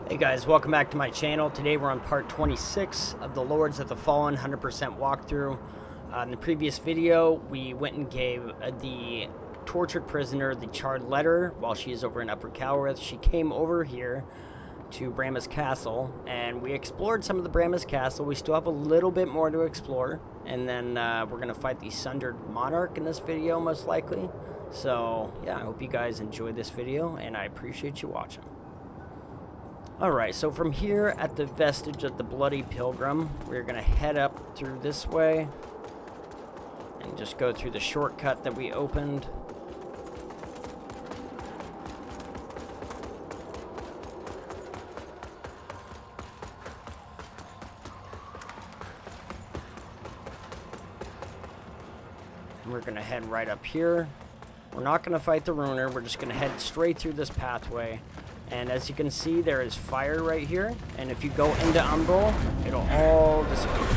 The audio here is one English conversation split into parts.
Hey guys, welcome back to my channel. Today we're on part 26 of the Lords of the Fallen 100% walkthrough. In the previous video, we went and gave the tortured prisoner the charred letter while she is over in Upper Calrith. She came over here to Bramma's Castle, and we explored some of the Bramma's Castle. We still have a little bit more to explore, and then we're going to fight the Sundered Monarch in this video, most likely. So, yeah, I hope you guys enjoyed this video, and I appreciate you watching. Alright, so from here at the vestige of the Bloody Pilgrim, we're going to head up through this way and just go through the shortcut that we opened. And we're going to head right up here. We're not going to fight the Ruiner, we're just going to head straight through this pathway. And as you can see, there is fire right here, and if you go into Umbral, it'll all disappear.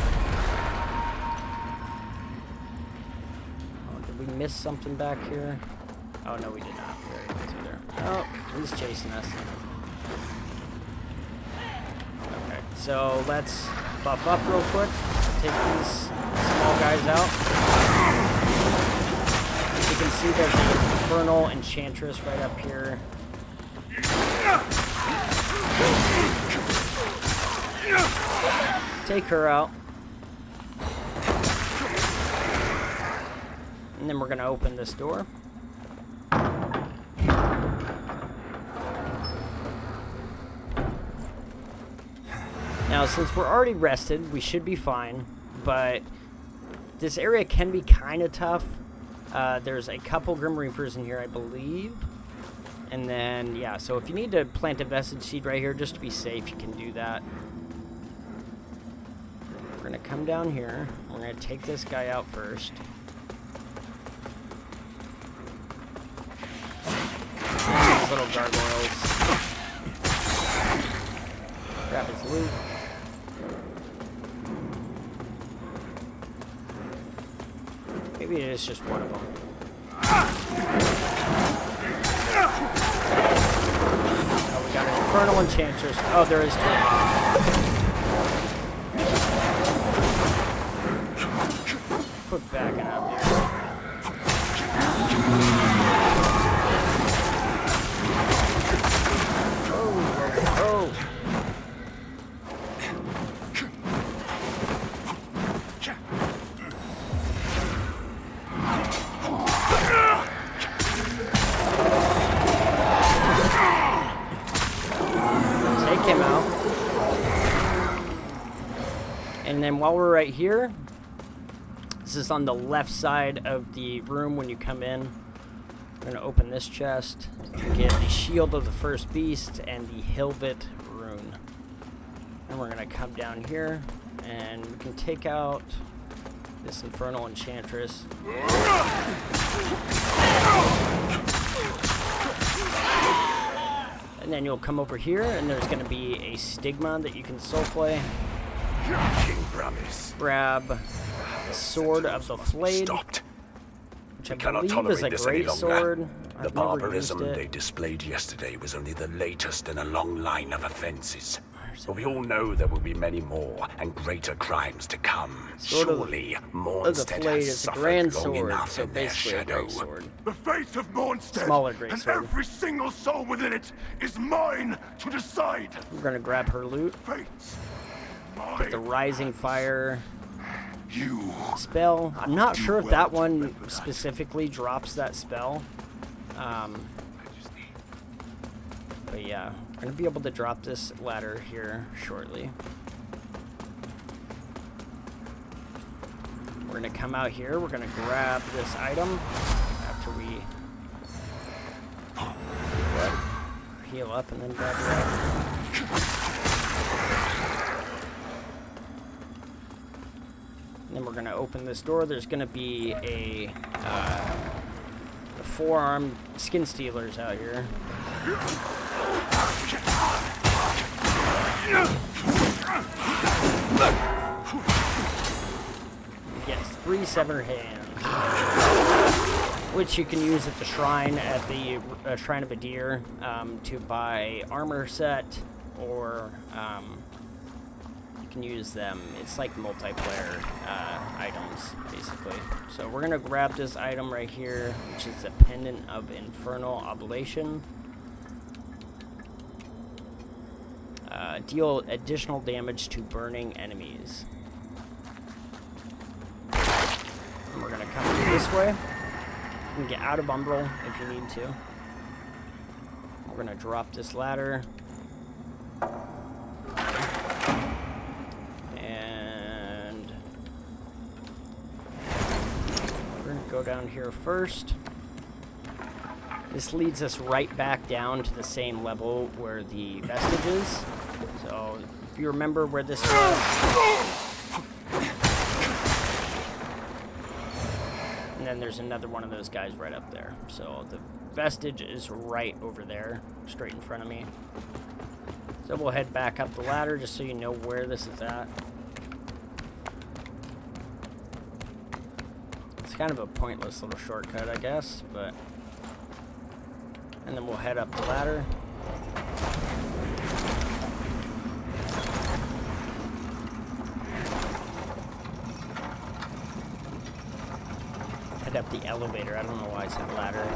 Oh, did we miss something back here? Oh, no, we did not. We already went through there. Oh, he's chasing us. Okay, so let's buff up real quick. Take these small guys out. As you can see, there's an Infernal Enchantress right up here. Take her out. And then we're going to open this door. Now, since we're already rested, we should be fine. But this area can be kind of tough. There's a couple Grim Reapers in here, I believe. And then, yeah, so if you need to plant a Vestige Seed right here, just to be safe, you can do that. We're going to come down here. We're going to take this guy out first. These little gargoyles. Grab his loot. Maybe it is just one of them. Oh, we got an Infernal Enchantress. Oh, there is two. Put back and up here. Oh. And then while we're right here, this is on the left side of the room when you come in. We're going to open this chest to get the Shield of the First Beast and the Hilvet rune. And we're going to come down here and we can take out this Infernal Enchantress. And then you'll come over here and there's going to be a Stigma that you can soulplay. King Bramis. Grab the Sword of the Flayed, which I believe is a great sword. The barbarism they displayed yesterday was only the latest in a long line of offenses. But we all know there will be many more and greater crimes to come. Surely Mornstead has suffered long enough in their shadow. The fate of Mornstead Smaller great and sword. every single soul within it is mine to decide. We're gonna grab her loot. Get the Rising Fire spell. I'm not sure if that one specifically drops that spell. But yeah, we're going to be able to drop this ladder here shortly. We're going to come out here. We're going to grab this item after we heal up and then grab it up. And then we're going to open this door. There's going to be a four-armed skin stealers out here. Yes, 3 severed hands. which you can use at the shrine, at the Shrine of Adir, to buy armor set or you can use them. It's like multiplayer items, basically. So we're gonna grab this item right here, which is the Pendant of Infernal Oblation. Deal additional damage to burning enemies. And we're gonna come through this way. You can get out of Umbral if you need to. We're gonna drop this ladder. And we're gonna go down here first. This leads us right back down to the same level where the vestige is. So, if you remember where this was, and then there's another one of those guys right up there. So, the vestige is right over there, straight in front of me. So, we'll head back up the ladder just so you know where this is at. It's kind of a pointless little shortcut, I guess, but... And then we'll head up the ladder. Head up the elevator. I don't know why I said ladder.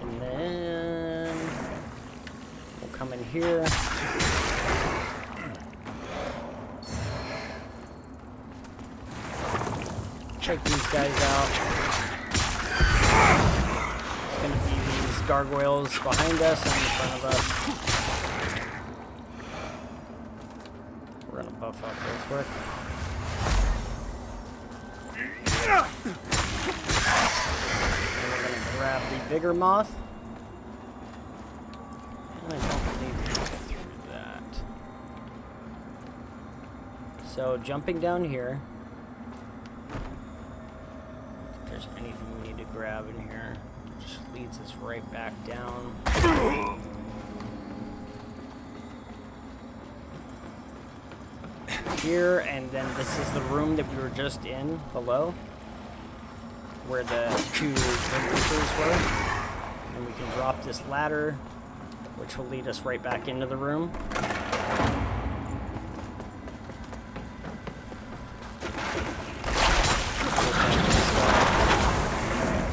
And then we'll come in here. Check these guys out. It's going to be these gargoyles behind us and in front of us. We're going to buff up real quick. And we're going to grab the bigger moth. And I don't believe we can get through that. So jumping down here. If there's anything we need to grab in here. It just leads us right back down. Here, and then this is the room that we were just in below, where the two Reapers were. And we can drop this ladder, which will lead us right back into the room.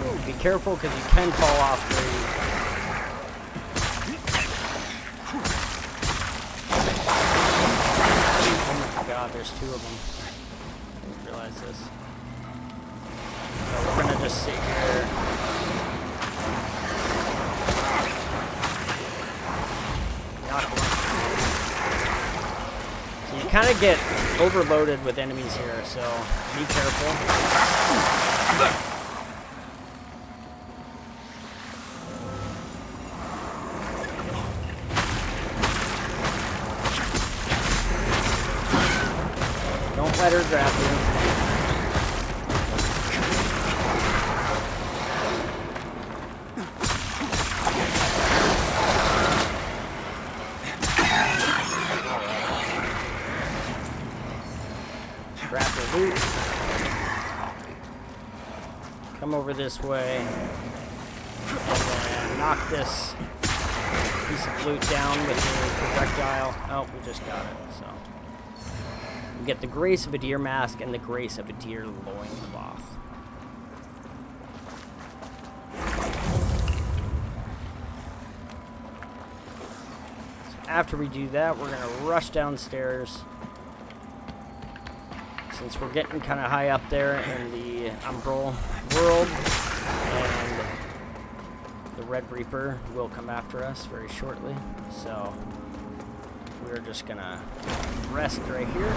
Ooh, be careful, because you can fall off very easily. God, there's two of them. I didn't realize this. So we're gonna just sit here. So you kind of get overloaded with enemies here, so be careful. Let her grab you. Grab the loot. Come over this way. And then knock this piece of loot down with the projectile. Oh, we just got it, so. We get the grace of a deer mask and the grace of a deer loincloth. So after we do that, we're going to rush downstairs. Since we're getting kind of high up there in the Umbral world, and the Red Reaper will come after us very shortly. So we're just going to rest right here.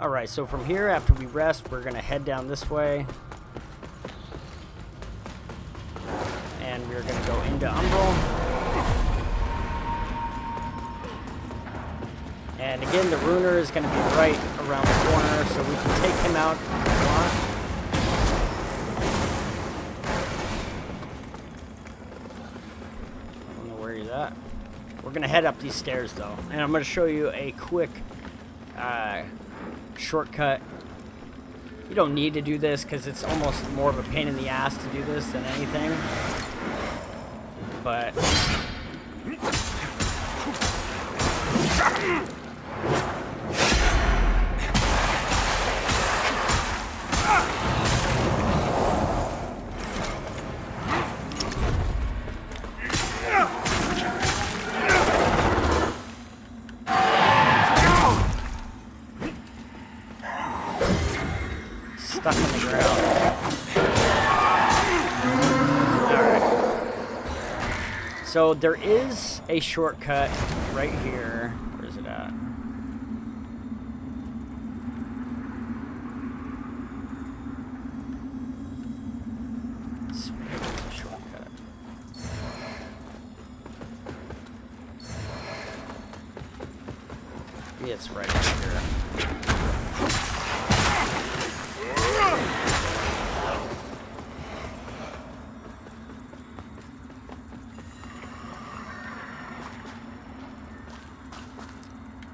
Alright, so from here, after we rest, we're going to head down this way. And we're going to go into Umbral. And again, the Runer is going to be right around the corner, so we can take him out if we want. I don't know where he's at. We're going to head up these stairs, though. And I'm going to show you a quick shortcut. You don't need to do this because it's almost more of a pain in the ass to do this than anything. But... stuck on the ground. Alright. So there is a shortcut right here. Where is it at? Shortcut. Yeah, it's right here.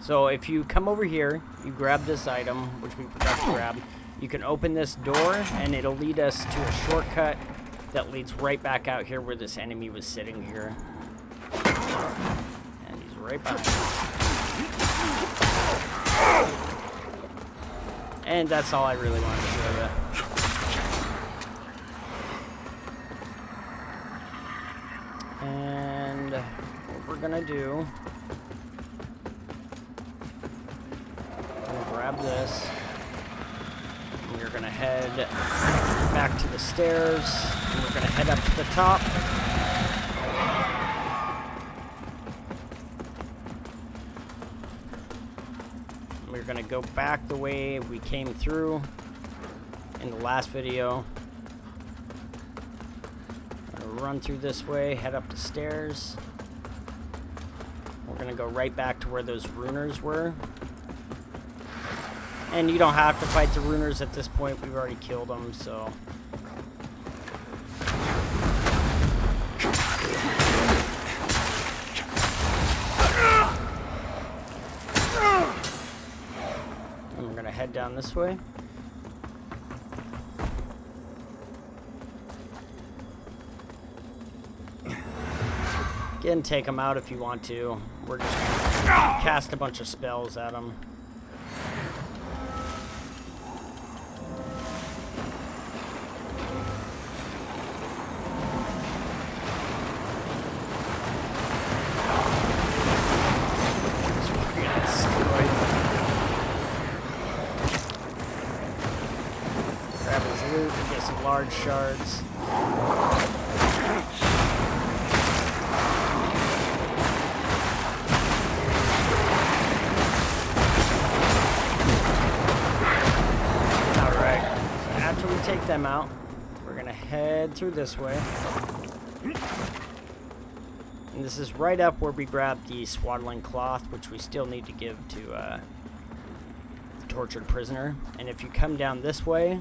So if you come over here, you grab this item, which we forgot to grab, you can open this door and it'll lead us to a shortcut that leads right back out here where this enemy was sitting here. And he's right behind us. And that's all I really wanted to show you. And what we're gonna do, I'm gonna grab this, and we're gonna head back to the stairs, and we're gonna head up to the top. And we're gonna go back the way we came through in the last video. Run through this way, head up the stairs. We're gonna go right back to where those runers were. And you don't have to fight the runers at this point, we've already killed them, so. And we're gonna head down this way. Again, take them out if you want to. We're just gonna cast a bunch of spells at them. Grab his loot and get some large shards. Take them out. We're gonna head through this way. And this is right up where we grabbed the swaddling cloth, which we still need to give to the tortured prisoner. And if you come down this way,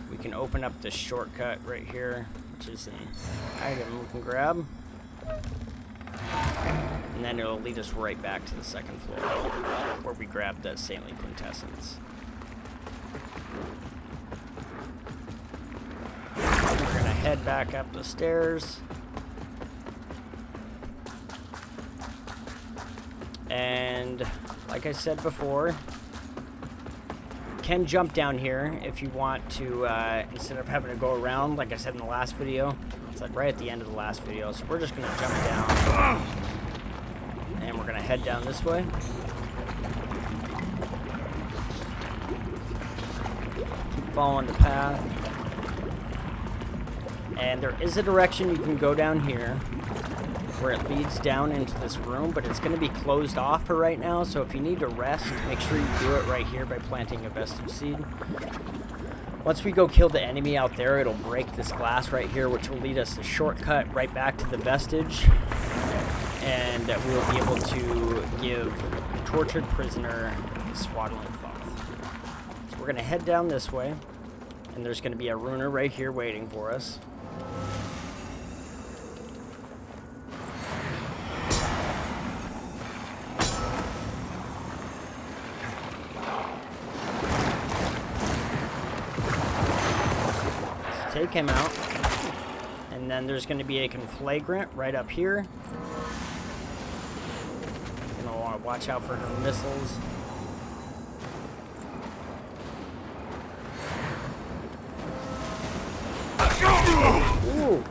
we can open up this shortcut right here, which is an item we can grab. And then it'll lead us right back to the second floor, where we grabbed the saintly quintessence. We're gonna head back up the stairs. And like I said before, you can jump down here if you want to, instead of having to go around, like I said in the last video. It's like right at the end of the last video, so we're just gonna jump down. And we're gonna head down this way. Keep following the path. And there is a direction you can go down here where it leads down into this room, but it's gonna be closed off for right now, so if you need to rest, make sure you do it right here by planting a vestige seed. Once we go kill the enemy out there, it'll break this glass right here, which will lead us a shortcut right back to the vestige. And we'll be able to give the tortured prisoner the swaddling cloth. So we're going to head down this way, and there's going to be a runer right here waiting for us. take him out. And then there's going to be a conflagrant right up here. You're going to want to watch out for her missiles. Ooh,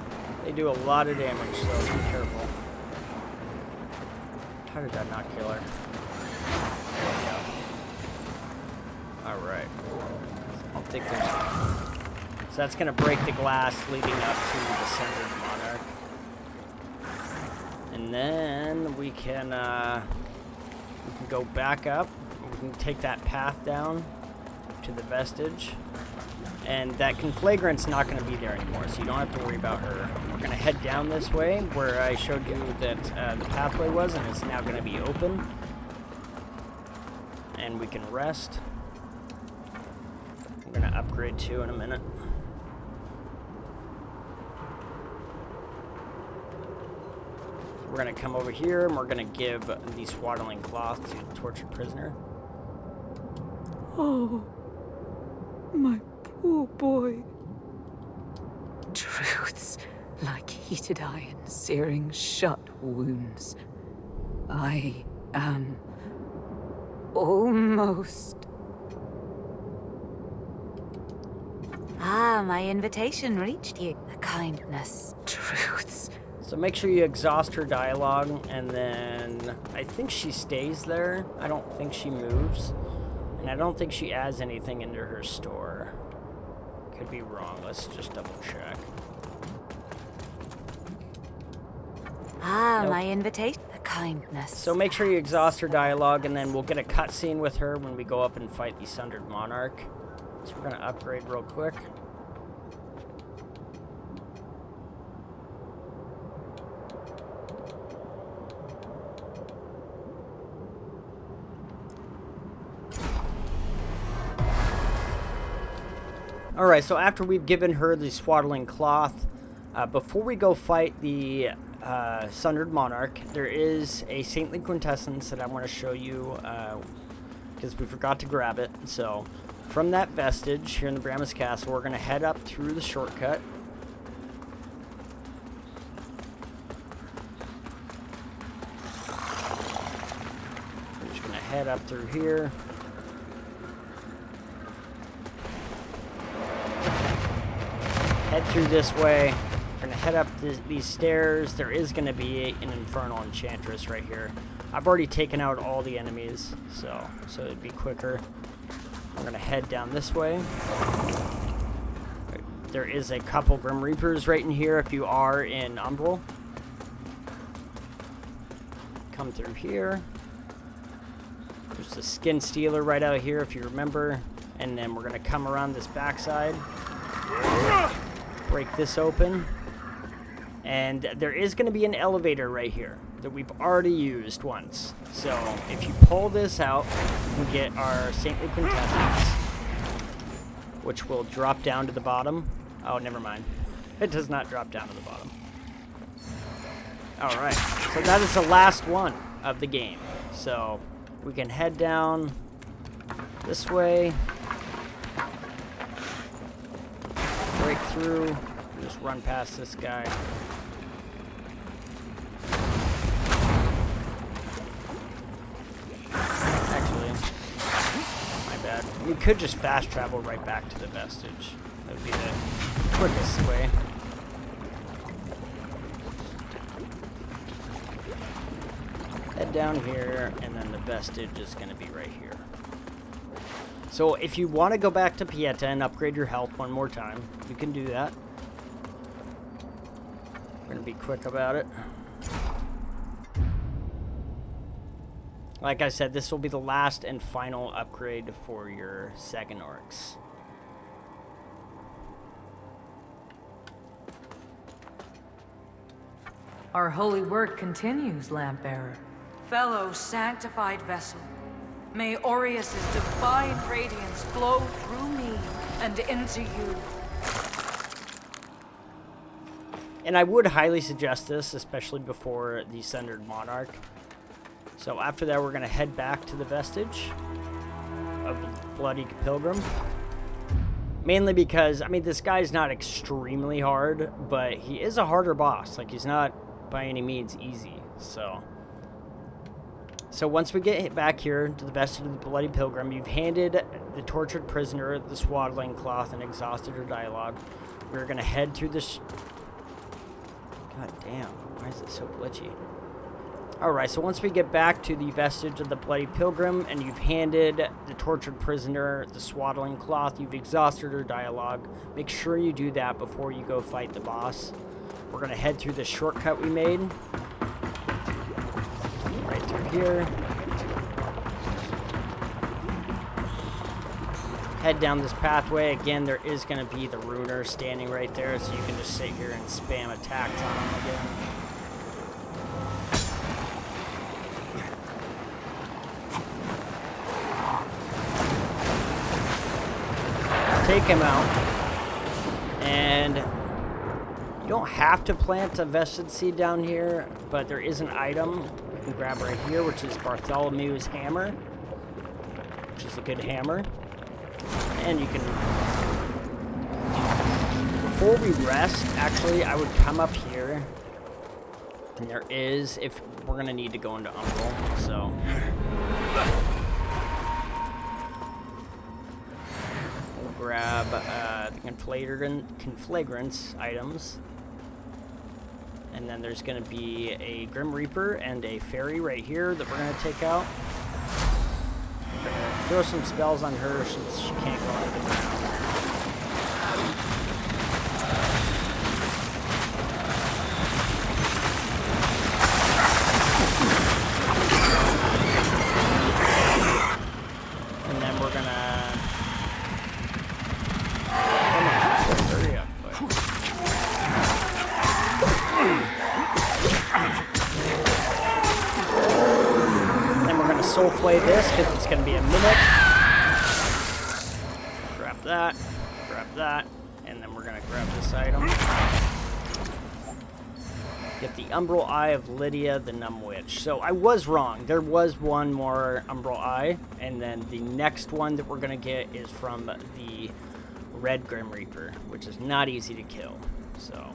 they do a lot of damage, so be careful. How did that not kill her? There we go. Alright. I'll take this. So that's going to break the glass leading up to the Sundered Monarch. And then we can go back up. We can take that path down to the vestige. And that conflagrant's not going to be there anymore, so you don't have to worry about her. We're going to head down this way, where I showed you that the pathway was, and it's now going to be open. And we can rest. I'm going to upgrade too in a minute. We're going to come over here, and we're going to give the swaddling cloth to the tortured prisoner. Oh, my poor boy. Truths like heated iron searing shut wounds. I am almost... Ah, my invitation reached you. The kindness. Truths. So make sure you exhaust her dialogue, and then I think she stays there. I don't think she moves. And I don't think she adds anything into her store. Could be wrong. Let's just double check. Ah, Nope. my invitation. The kindness. So make sure you exhaust her dialogue, and then we'll get a cutscene with her when we go up and fight the Sundered Monarch. So we're going to upgrade real quick. Alright, so after we've given her the swaddling cloth, before we go fight the Sundered Monarch, there is a saintly quintessence that I want to show you, because we forgot to grab it. So, from that vestige here in the Brahma's Castle, we're going to head up through the shortcut. We're just going to head up through here. Head through this way. We're going to head up these stairs. There is going to be an Infernal Enchantress right here. I've already taken out all the enemies, so it'd be quicker. I'm going to head down this way. There is a couple Grim Reapers right in here if you are in Umbral. Come through here. There's a Skin Stealer right out here if you remember. And then we're going to come around this backside. Break this open, and there is going to be an elevator right here that we've already used once. So if you pull this out, we get our Saintly Quintessence, which will drop down to the bottom. Oh, never mind. It does not drop down to the bottom. Alright, so that is the last one of the game. So we can head down this way. Break through, just run past this guy. Actually, my bad. We could just fast travel right back to the vestige. That would be the quickest way. Head down here, and then the vestige is going to be right here. So if you want to go back to Pieta and upgrade your health one more time, you can do that. We're going to be quick about it. Like I said, this will be the last and final upgrade for your second orcs. Our holy work continues, Lampbearer. Fellow sanctified vessel, may Aureus's divine radiance flow through me and into you. And I would highly suggest this, especially before the Sundered Monarch. So after that, we're going to head back to the vestige of the Bloody Pilgrim. Mainly because, I mean, this guy's not extremely hard, but he is a harder boss. Like, he's not by any means easy, so once we get back here to the vestige of the Bloody Pilgrim, you've handed the tortured prisoner the swaddling cloth and exhausted her dialogue. We're going to head through this... God damn, why is it so glitchy? Alright, so once we get back to the vestige of the Bloody Pilgrim, and you've handed the tortured prisoner the swaddling cloth, you've exhausted her dialogue, make sure you do that before you go fight the boss. We're going to head through the shortcut we made. Right through here. Head down this pathway. Again, there is going to be the runer standing right there, so you can just sit here and spam attacks on him again. Take him out, and you don't have to plant a vestige seed down here, but there is an item you can grab right here, which is Bartholomew's hammer, which is a good hammer. And you can, before we rest, actually, I would come up here, and there is, if we're going to need to go into Umbral, so... Grab the conflagrants items, and then there's going to be a Grim Reaper and a fairy right here that we're going to take out. We're going to throw some spells on her since she can't go under the ground. And then we're going to... Soul play this because it's going to be a minute. Grab that, and then we're going to grab this item. Get the Umbral Eye of Lydia, the Numb Witch. So I was wrong. There was one more Umbral Eye, and then the next one that we're going to get is from the Red Grim Reaper, which is not easy to kill. So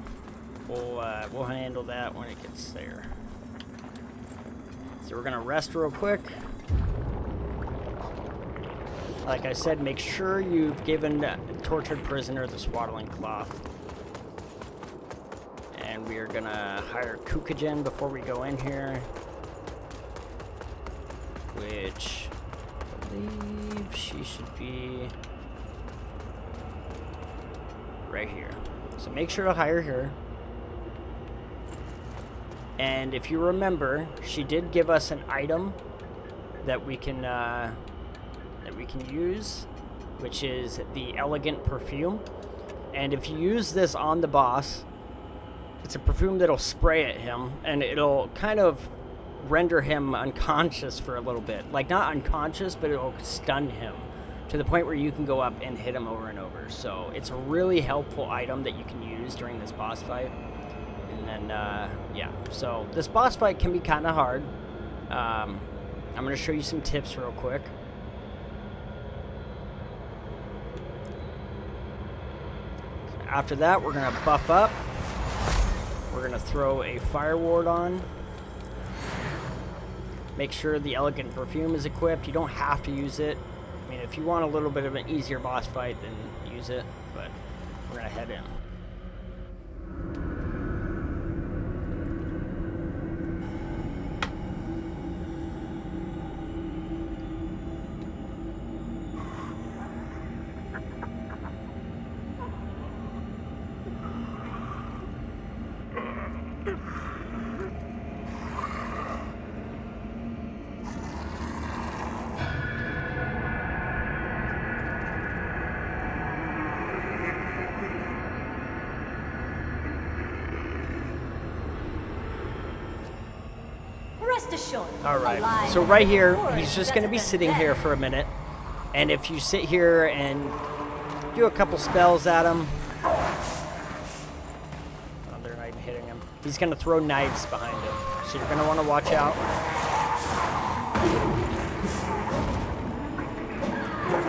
we'll handle that when it gets there. So we're going to rest real quick. Like I said, make sure you've given the tortured prisoner the swaddling cloth. And we are going to hire Kukagen before we go in here. Which I believe she should be right here. So make sure to hire her. And if you remember, she did give us an item that we can use, which is the Elegant Perfume. And if you use this on the boss, it's a perfume that'll spray at him, and it'll kind of render him unconscious for a little bit. Like, not unconscious, but it'll stun him to the point where you can go up and hit him over and over. So it's a really helpful item that you can use during this boss fight. And then, yeah. So this boss fight can be kind of hard. I'm going to show you some tips real quick. After that, we're going to buff up. We're going to throw a Fire Ward on. Make sure the Elegant Perfume is equipped. You don't have to use it. I mean, if you want a little bit of an easier boss fight, then use it. But we're going to head in. Alright, so right here, he's just going to be sitting here for a minute. And if you sit here and do a couple spells at him... Oh, they're not even hitting him. He's going to throw knives behind him. So you're going to want to watch out.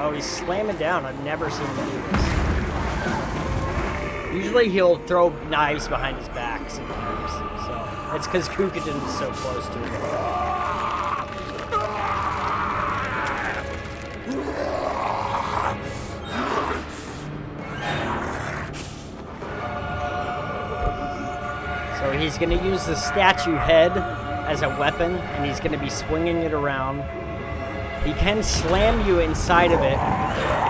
Oh, he's slamming down. I've never seen him do this. Usually he'll throw knives behind his back sometimes. So it's because Kukudin is so close to him. So he's going to use the statue head as a weapon, and he's going to be swinging it around. He can slam you inside of it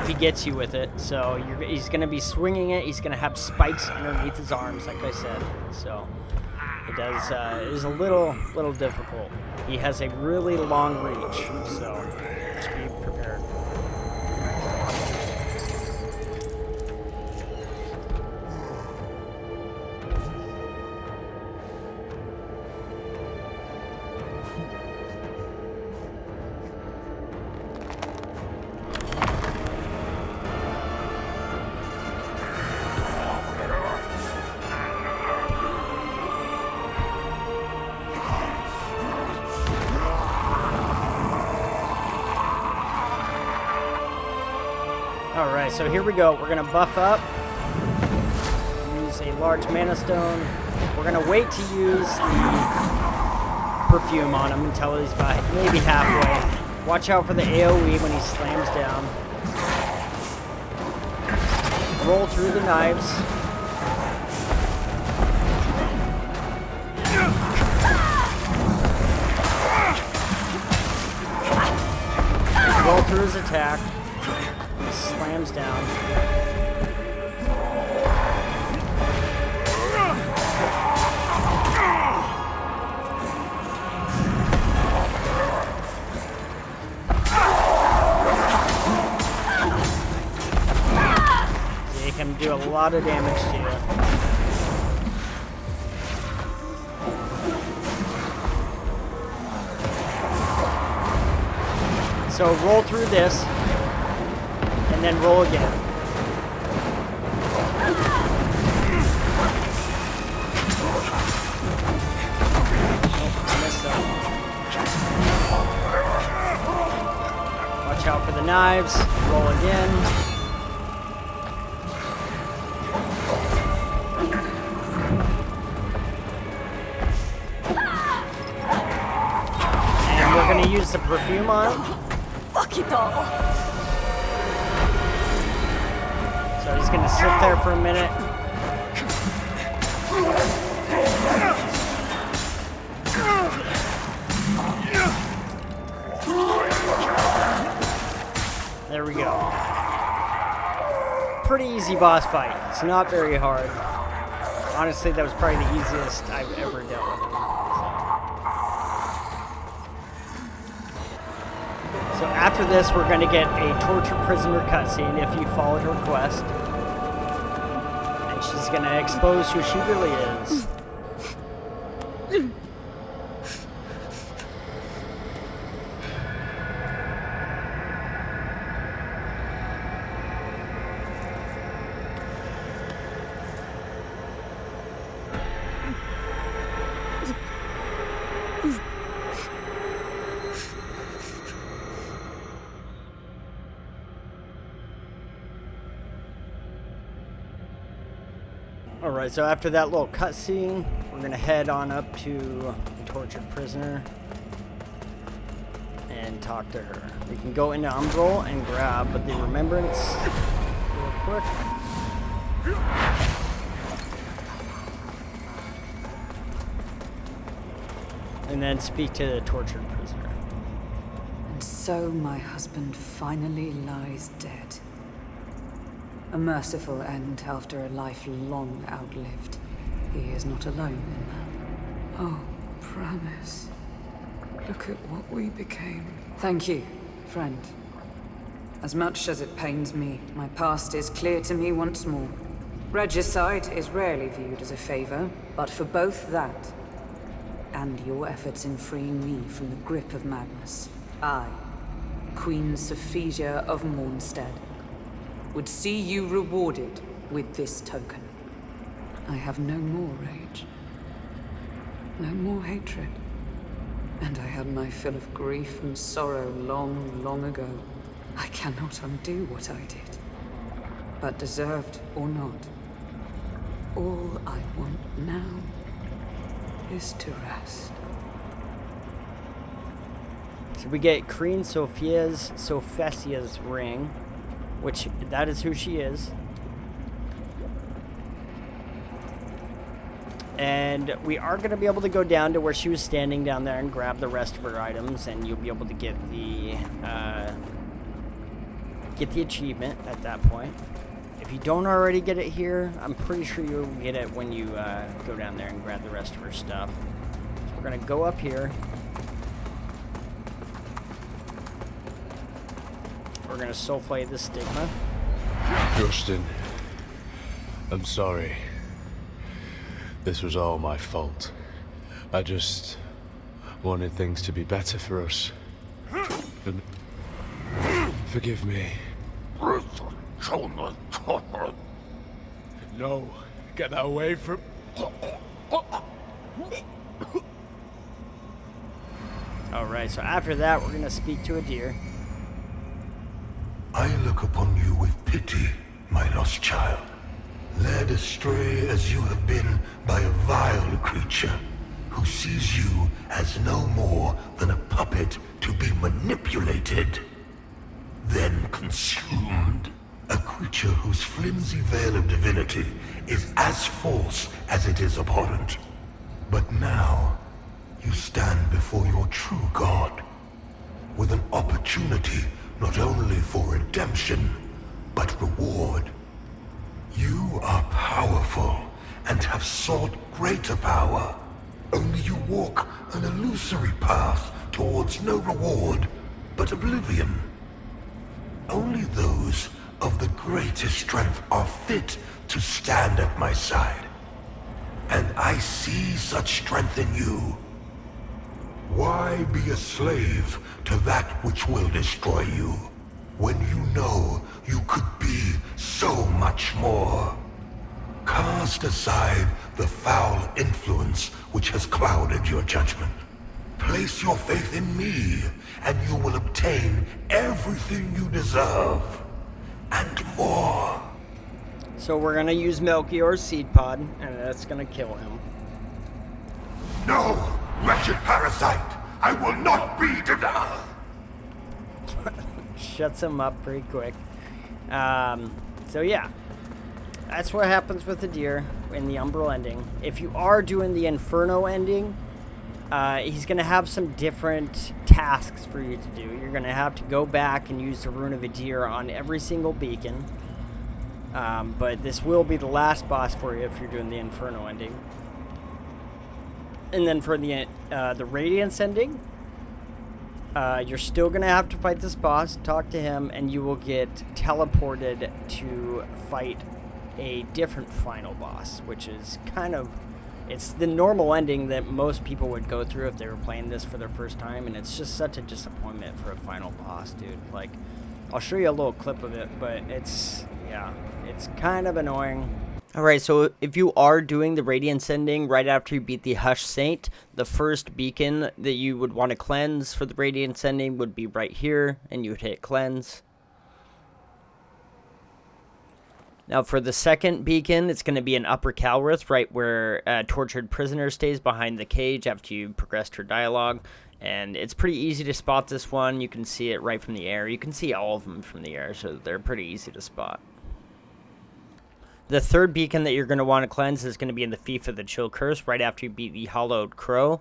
if he gets you with it. So he's going to be swinging it. He's going to have spikes underneath his arms, like I said. So it does. It is a little difficult. He has a really long reach, so just be prepared. Alright, so here we go. We're going to buff up. Use a large mana stone. We're going to wait to use the perfume on him until he's about maybe halfway. Watch out for the AoE when he slams down. Roll through the knives. Roll through his attack. Slams down. He can do a lot of damage to you. So roll through this. And then roll again. Oh, missed that. Watch out for the knives. Roll again. And we're going to use the perfume on him. Fuck it all. So he's gonna sit there for a minute. There we go. Pretty easy boss fight. It's not very hard. Honestly, that was probably the easiest I've ever dealt with him. So after this, we're going to get a torture prisoner cutscene if you followed her quest. And she's going to expose who she really is. Alright, so after that little cutscene, we're going to head on up to the tortured prisoner and talk to her. We can go into Umbral and grab the remembrance real quick. And then speak to the tortured prisoner. And so my husband finally lies dead. A merciful end after a life long outlived. He is not alone in that. Oh, promise. Look at what we became. Thank you, friend. As much as it pains me, my past is clear to me once more. Regicide is rarely viewed as a favor, but for both that and your efforts in freeing me from the grip of madness, I, Queen Sophia of Mornstead, would see you rewarded with this token. I have no more rage, no more hatred, and I had my fill of grief and sorrow long, long ago. I cannot undo what I did, but deserved or not, all I want now is to rest. So we get Queen Sophesia's ring, which that is who she is. And we are going to be able to go down to where she was standing down there and grab the rest of her items, and you'll be able to get the achievement at that point. If you don't already get it here, I'm pretty sure you'll get it when you go down there and grab the rest of her stuff. So we're going to go up here. We're going to soul flay the stigma. Justin, I'm sorry. This was all my fault. I just wanted things to be better for us. And forgive me. No, get that away from... Alright, so after that, we're going to speak to a deer. I look upon you with pity, my lost child. Led astray as you have been by a vile creature who sees you as no more than a puppet to be manipulated, then consumed. A creature whose flimsy veil of divinity is as false as it is abhorrent. But now, you stand before your true God, with an opportunity not only for redemption, but reward. You are powerful and have sought greater power. Only you walk an illusory path towards no reward, but oblivion. Only those of the greatest strength are fit to stand at my side. And I see such strength in you. Why be a slave to that which will destroy you, when you know you could be so much more? Cast aside the foul influence which has clouded your judgment. Place your faith in me, and you will obtain everything you deserve, and more. So we're going to use Melchior's seed pod, and that's going to kill him. No, wretched parasite! I will not be denied! Shuts him up pretty quick. So yeah, that's what happens with the deer in the Umbral ending. If you are doing the Inferno ending, he's going to have some different tasks for you to do. You're going to have to go back and use the Rune of a Deer on every single beacon. But this will be the last boss for you if you're doing the Inferno ending. And then for the Radiance ending, you're still going to have to fight this boss, talk to him, and you will get teleported to fight a different final boss, which is kind of... It's the normal ending that most people would go through if they were playing this for their first time, and it's just such a disappointment for a final boss, dude. Like, I'll show you a little clip of it, but it's, yeah, it's kind of annoying. Alright, so if you are doing the Radiance ending right after you beat the Hush Saint, the first beacon that you would want to cleanse for the Radiance ending would be right here, and you would hit cleanse. Now for the second beacon, it's going to be in Upper Calrith, right where Tortured Prisoner stays behind the cage after you progressed her dialogue. And it's pretty easy to spot this one. You can see it right from the air. You can see all of them from the air, so they're pretty easy to spot. The third beacon that you're going to want to cleanse is going to be in the Fief of the Chill Curse, right after you beat the Hollowed Crow.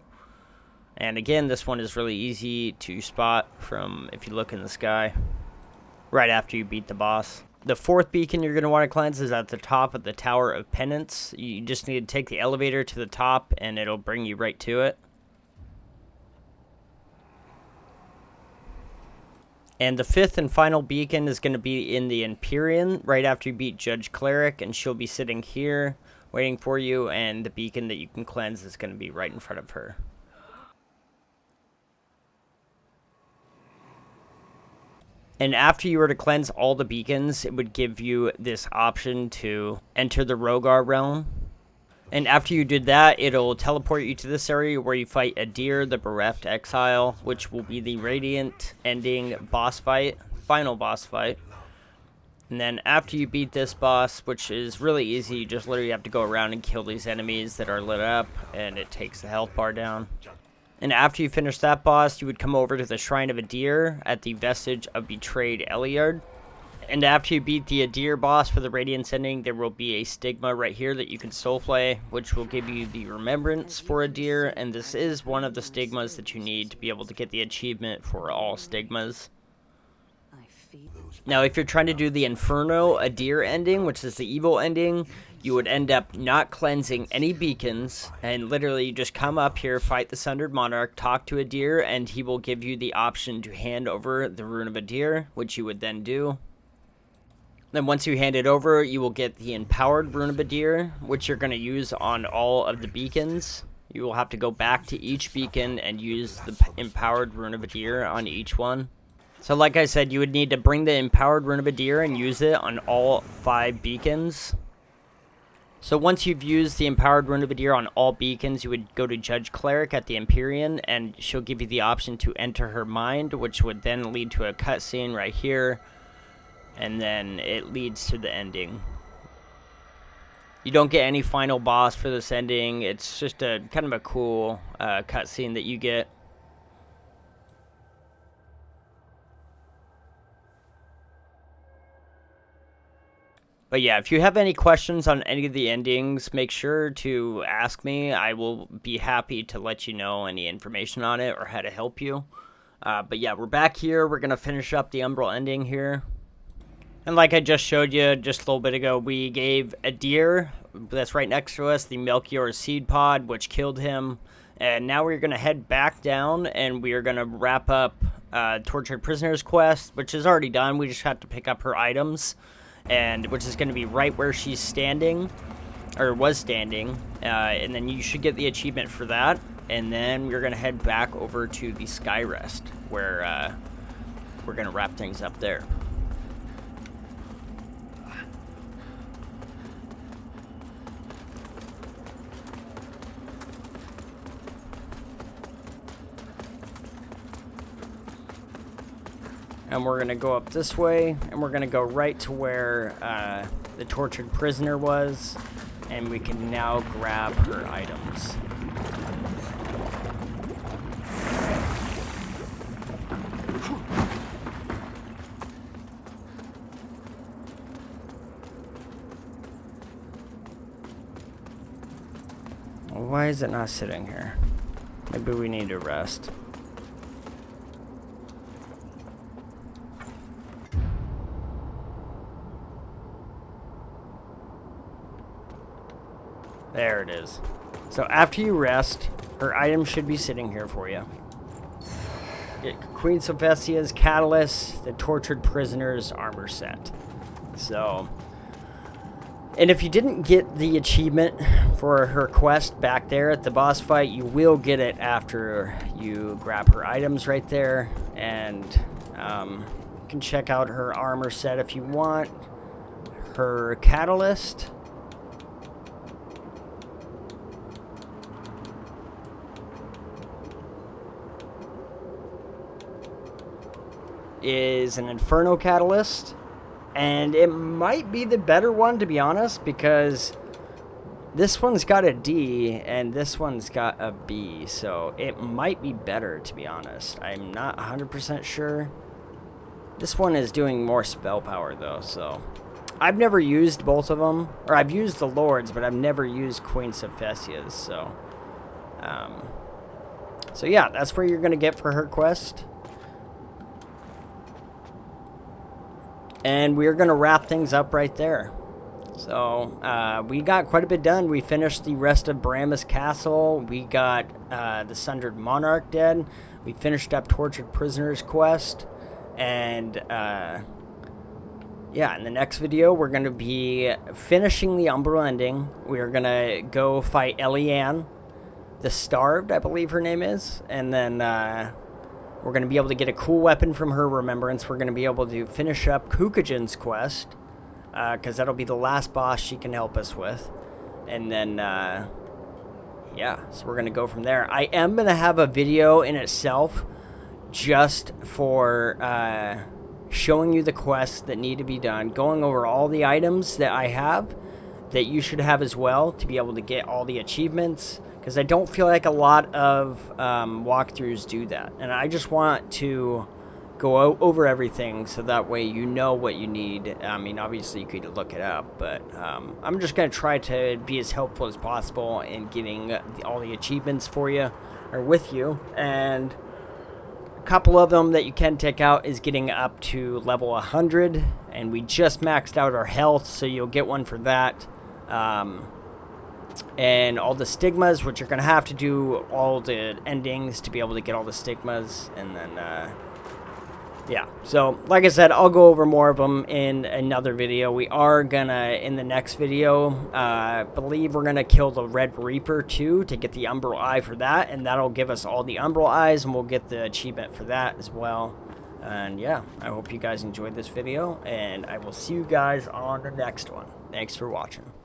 And again, this one is really easy to spot from, if you look in the sky, right after you beat the boss. The fourth beacon you're going to want to cleanse is at the top of the Tower of Penance. You just need to take the elevator to the top, and it'll bring you right to it. And the fifth and final beacon is going to be in the Empyrean, right after you beat Judge Cleric, and she'll be sitting here waiting for you, and the beacon that you can cleanse is going to be right in front of her. And after you were to cleanse all the beacons, it would give you this option to enter the Rogar realm. And after you did that, it'll teleport you to this area where you fight Adir, the Bereft Exile, which will be the Radiant ending boss fight, final boss fight. And then after you beat this boss, which is really easy, you just literally have to go around and kill these enemies that are lit up, and it takes the health bar down. And after you finish that boss, you would come over to the Shrine of Adir at the Vestige of Betrayed Eliard. And after you beat the Adir boss for the Radiance ending, there will be a stigma right here that you can soulflay, which will give you the remembrance for Adir, and this is one of the stigmas that you need to be able to get the achievement for all stigmas. Now, if you're trying to do the Inferno Adir ending, which is the evil ending, you would end up not cleansing any beacons, and literally just come up here, fight the Sundered Monarch, talk to Adir, and he will give you the option to hand over the Rune of Adir, which you would then do. Then once you hand it over, you will get the Empowered Rune of Adir, which you're going to use on all of the beacons. You will have to go back to each beacon and use the Empowered Rune of Adir on each one. So like I said, you would need to bring the Empowered Rune of Adir and use it on all 5 beacons. So once you've used the Empowered Rune of Adir on all beacons, you would go to Judge Cleric at the Empyrean, and she'll give you the option to enter her mind, which would then lead to a cutscene right here, and then it leads to the ending. You don't get any final boss for this ending. It's just a kind of a cool cutscene that you get. But yeah, if you have any questions on any of the endings, make sure to ask me. I will be happy to let you know any information on it or how to help you. But yeah, we're back here. We're going to finish up the Umbral ending here. And like I just showed you just a little bit ago, we gave Adir, that's right next to us, the Melchior's seed pod, which killed him. And now we're going to head back down, and we are going to wrap up Tortured Prisoners quest, which is already done. We just have to pick up her items, and which is going to be right where she's standing, or was standing. And then you should get the achievement for that. And then we're going to head back over to the Skyrest, where we're going to wrap things up there. And we're going to go up this way, and we're going to go right to where the tortured prisoner was, and we can now grab her items. Well, why is it not sitting here? Maybe we need to rest. There it is. So after you rest, her item should be sitting here for you. Get Queen Sophesia's Catalyst, the Tortured Prisoner's armor set. So, and if you didn't get the achievement for her quest back there at the boss fight, you will get it after you grab her items right there. And you can check out her armor set if you want. Her Catalyst is an Inferno Catalyst, and it might be the better one, to be honest, because this one's got a D and this one's got a B, so it might be better, to be honest. I'm not 100% sure. This one is doing more spell power though, so I've never used both of them, or I've used the Lords, but I've never used Queen Sophesia's, so yeah, that's where you're gonna get for her quest. And we're going to wrap things up right there. So, we got quite a bit done. We finished the rest of Baramis Castle. We got the Sundered Monarch dead. We finished up Tortured Prisoners quest. And, yeah, in the next video, we're going to be finishing the Umbral ending. We are going to go fight Eliane, the Starved, I believe her name is. And then, we're going to be able to get a cool weapon from her remembrance. We're going to be able to finish up Kukujin's quest, because that'll be the last boss she can help us with. And then, yeah, so we're going to go from there. I am going to have a video in itself just for showing you the quests that need to be done, going over all the items that I have that you should have as well to be able to get all the achievements, because I don't feel like a lot of walkthroughs do that. And I just want to go over everything so that way you know what you need. I mean, obviously you could look it up, but I'm just going to try to be as helpful as possible in getting all the achievements for you, or with you. And a couple of them that you can take out is getting up to level 100, and we just maxed out our health, so you'll get one for that. And all the stigmas, which you're going to have to do all the endings to be able to get all the stigmas. And then yeah, so like I said, I'll go over more of them in another video. We are gonna, in the next video, believe we're gonna kill the Red Reaper too, to get the Umbral Eye for that, and that'll give us all the Umbral Eyes, and we'll get the achievement for that as well. And yeah, I hope you guys enjoyed this video, and I will see you guys on the next one. Thanks for watching.